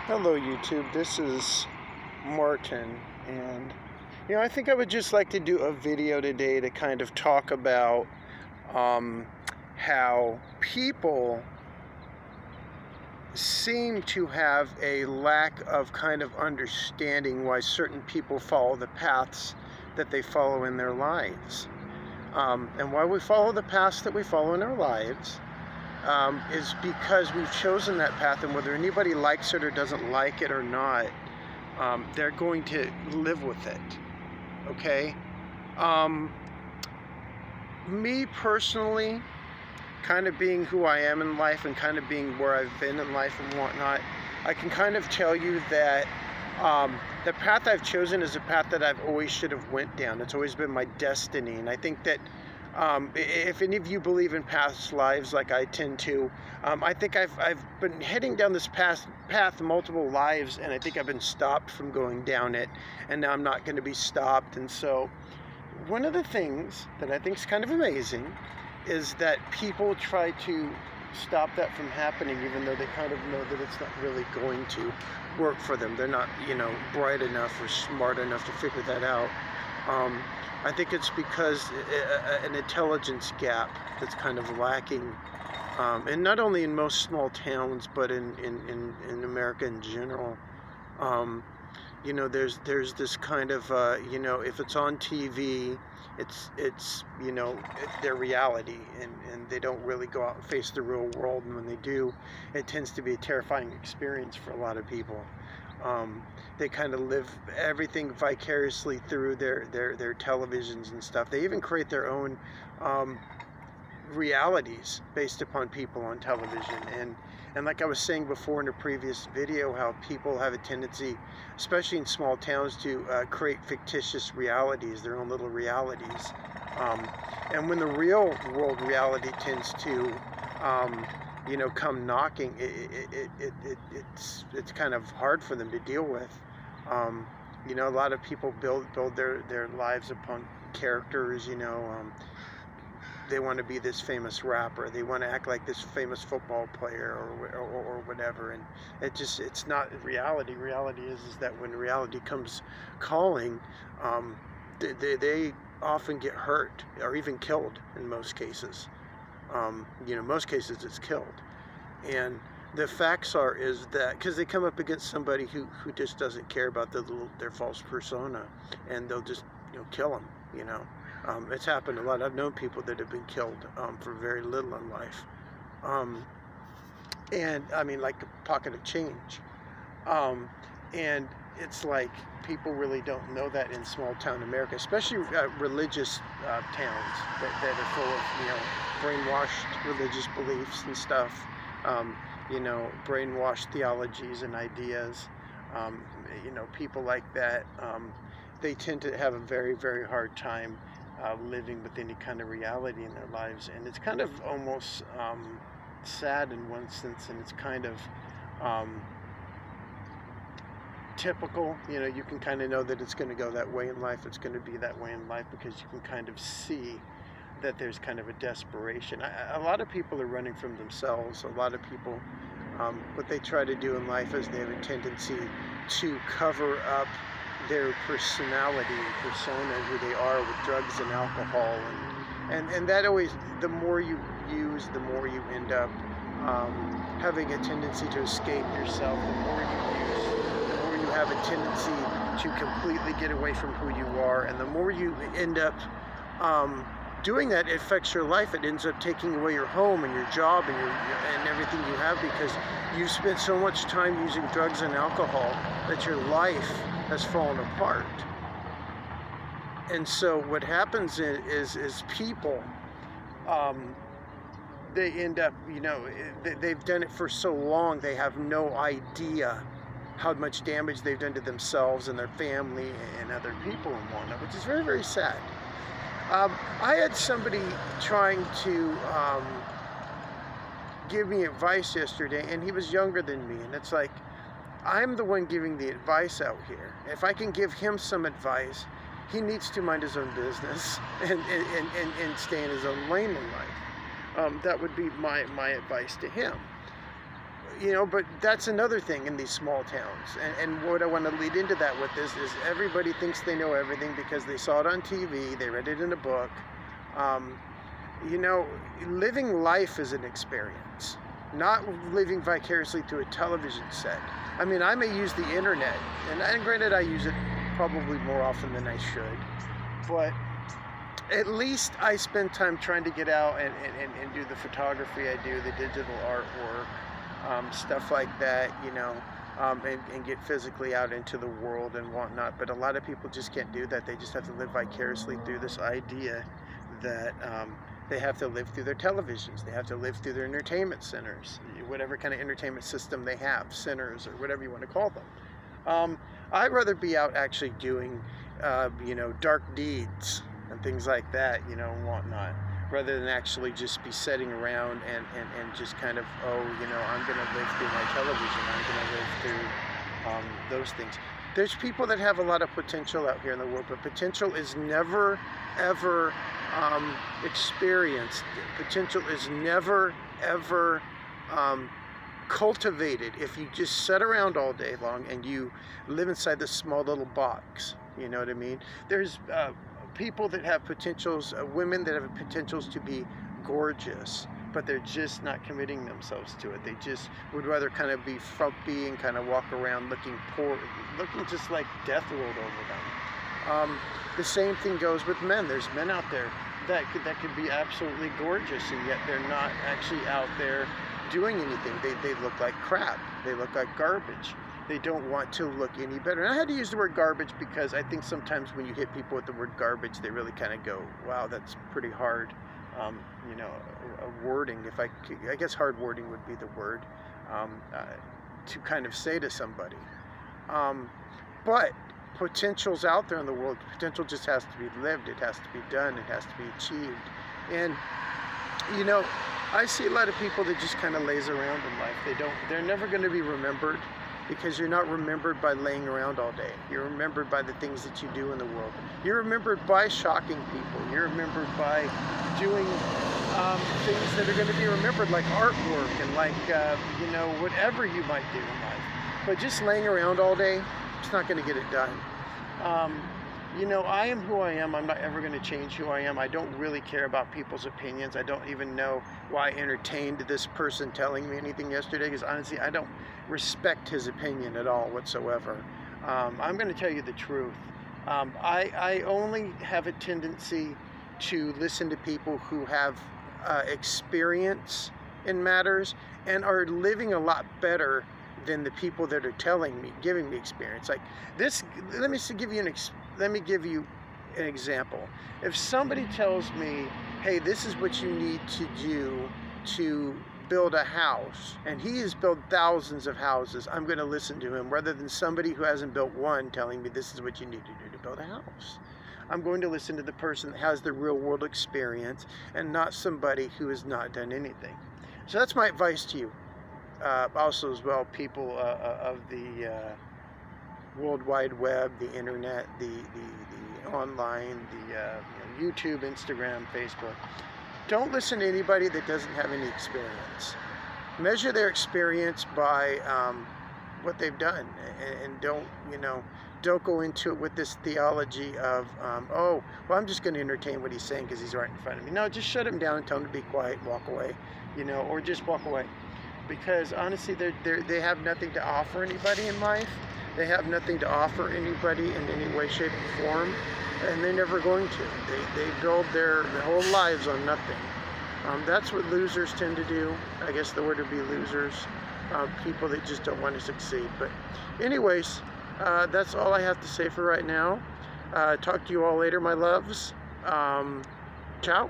Hello, YouTube. This is Martin, and I think I would just like to do a video today to kind of talk about um, how people seem to have a lack of kind of understanding why certain people follow the paths that they follow in their lives, and why we follow the paths that we follow in our lives. Is because we've chosen that path, and whether anybody likes it or doesn't like it or not, they're going to live with it. Okay? Um, Me personally, kind of being who I am in life and kind of being where I've been in life and whatnot, I can kind of tell you that the path I've chosen is a path that I've always should have went down. It's always been my destiny, and I think that if any of you believe in past lives like I tend to, I think I've been heading down this path multiple lives, and I think I've been stopped from going down it, and now I'm not going to be stopped. And so one of the things that I think is kind of amazing is that people try to stop that from happening, even though they kind of know that it's not really going to work for them. They're not, bright enough or smart enough to figure that out. I think it's because an intelligence gap that's kind of lacking, and not only in most small towns, but in America in general. There's this kind of, if it's on TV, it's their reality, and they don't really go out and face the real world, and when they do, it tends to be a terrifying experience for a lot of people. They kind of live everything vicariously through their televisions and stuff. They even create their own realities based upon people on television, and like I was saying before in a previous video, how people have a tendency, especially in small towns, to create fictitious realities, their own little realities, and when the real world reality tends to come knocking, it's kind of hard for them to deal with. A lot of people build their lives upon characters. They want to be this famous rapper, they want to act like this famous football player, or whatever, and it's not reality. Reality is that when reality comes calling, they often get hurt or even killed in most cases. Most cases it's killed, and the facts is that because they come up against somebody who just doesn't care about their false persona, and they'll just kill them. It's happened a lot. I've known people that have been killed for very little in life, and I mean, like a pocket of change, and it's like people really don't know that in small town America, especially religious towns that are full of brainwashed religious beliefs and stuff, brainwashed theologies and ideas. People like that, they tend to have a very, very hard time living with any kind of reality in their lives, and it's kind of almost sad in one sense, and it's kind of typical. You can kind of know that it's going to go that way in life. It's going to be that way in life because you can kind of see that there's kind of a desperation. A lot of people are running from themselves. A lot of people, what they try to do in life is they have a tendency to cover up their personality and persona, who they are, with drugs and alcohol, and that always, the more you use, the more you end up having a tendency to escape yourself. The more you use, the more you have a tendency to completely get away from who you are, and the more you end up doing that, it affects your life. It ends up taking away your home and your job and everything you have, because you've spent so much time using drugs and alcohol that your life has fallen apart. And so what happens is people, they end up, they've done it for so long, they have no idea how much damage they've done to themselves and their family and other people and whatnot, which is very, very sad. I had somebody trying to give me advice yesterday, and he was younger than me, and it's like, I'm the one giving the advice out here. If I can give him some advice, he needs to mind his own business and stay in his own lane in life. That would be my advice to him. but that's another thing in these small towns. And what I want to lead into that with this is everybody thinks they know everything because they saw it on TV, they read it in a book. Um, Living life is an experience, not living vicariously through a television set. I mean, I may use the internet, and granted, I use it probably more often than I should, but at least I spend time trying to get out and do the photography I do, the digital artwork, stuff like that, and get physically out into the world and whatnot. But a lot of people just can't do that. They just have to live vicariously through this idea that they have to live through their televisions. They have to live through their entertainment centers, whatever kind of entertainment system they have, centers or whatever you want to call them. I'd rather be out actually doing, dark deeds and things like that, and whatnot, rather than actually just be sitting around and just kind of, I'm going to live through my television. I'm going to live through those things. There's people that have a lot of potential out here in the world, but potential is never, ever experienced. Potential is never, ever cultivated if you just sit around all day long and you live inside this small little box. You know what I mean? There's people that have potentials, women that have potentials to be gorgeous, but they're just not committing themselves to it. They just would rather kind of be frumpy and kind of walk around looking poor, looking just like death rolled over them. The same thing goes with men. There's men out there that could be absolutely gorgeous, and yet they're not actually out there doing anything. They look like crap. They look like garbage. They don't want to look any better. And I had to use the word garbage because I think sometimes when you hit people with the word garbage, they really kind of go, wow, that's pretty hard. A wording, I guess hard wording would be the word, to kind of say to somebody. But potential's out there in the world. Potential just has to be lived. It has to be done. It has to be achieved. And, I see a lot of people that just kind of laze around in life. They're never going to be remembered because you're not remembered by laying around all day. You're remembered by the things that you do in the world. You're remembered by shocking people. You're remembered by doing things that are going to be remembered, like artwork and like, whatever you might do in life. But just laying around all day, it's not going to get it done. I am who I am. I'm not ever going to change who I am. I don't really care about people's opinions. I don't even know why I entertained this person telling me anything yesterday, because honestly, I don't respect his opinion at all whatsoever. I'm going to tell you the truth. I only have a tendency to listen to people who have experience in matters and are living a lot better than the people that are giving me experience. Like this, let me give you an example. If somebody tells me, hey, this is what you need to do to build a house, and he has built thousands of houses, I'm going to listen to him rather than somebody who hasn't built one telling me this is what you need to do to build a house. I'm going to listen to the person that has the real world experience and not somebody who has not done anything. So that's my advice to you. Also as well, people of the World Wide Web, the internet, the online, the YouTube, Instagram, Facebook. Don't listen to anybody that doesn't have any experience. Measure their experience by what they've done, and don't go into it with this theology of, I'm just going to entertain what he's saying because he's right in front of me. No, just shut him down and tell him to be quiet, walk away, or just walk away. Because honestly, they have nothing to offer anybody in life. They have nothing to offer anybody in any way, shape, or form, and they're never going to. They build their whole lives on nothing. That's what losers tend to do. I guess the word would be losers. People that just don't want to succeed. But anyways, that's all I have to say for right now. Talk to you all later, my loves. Ciao.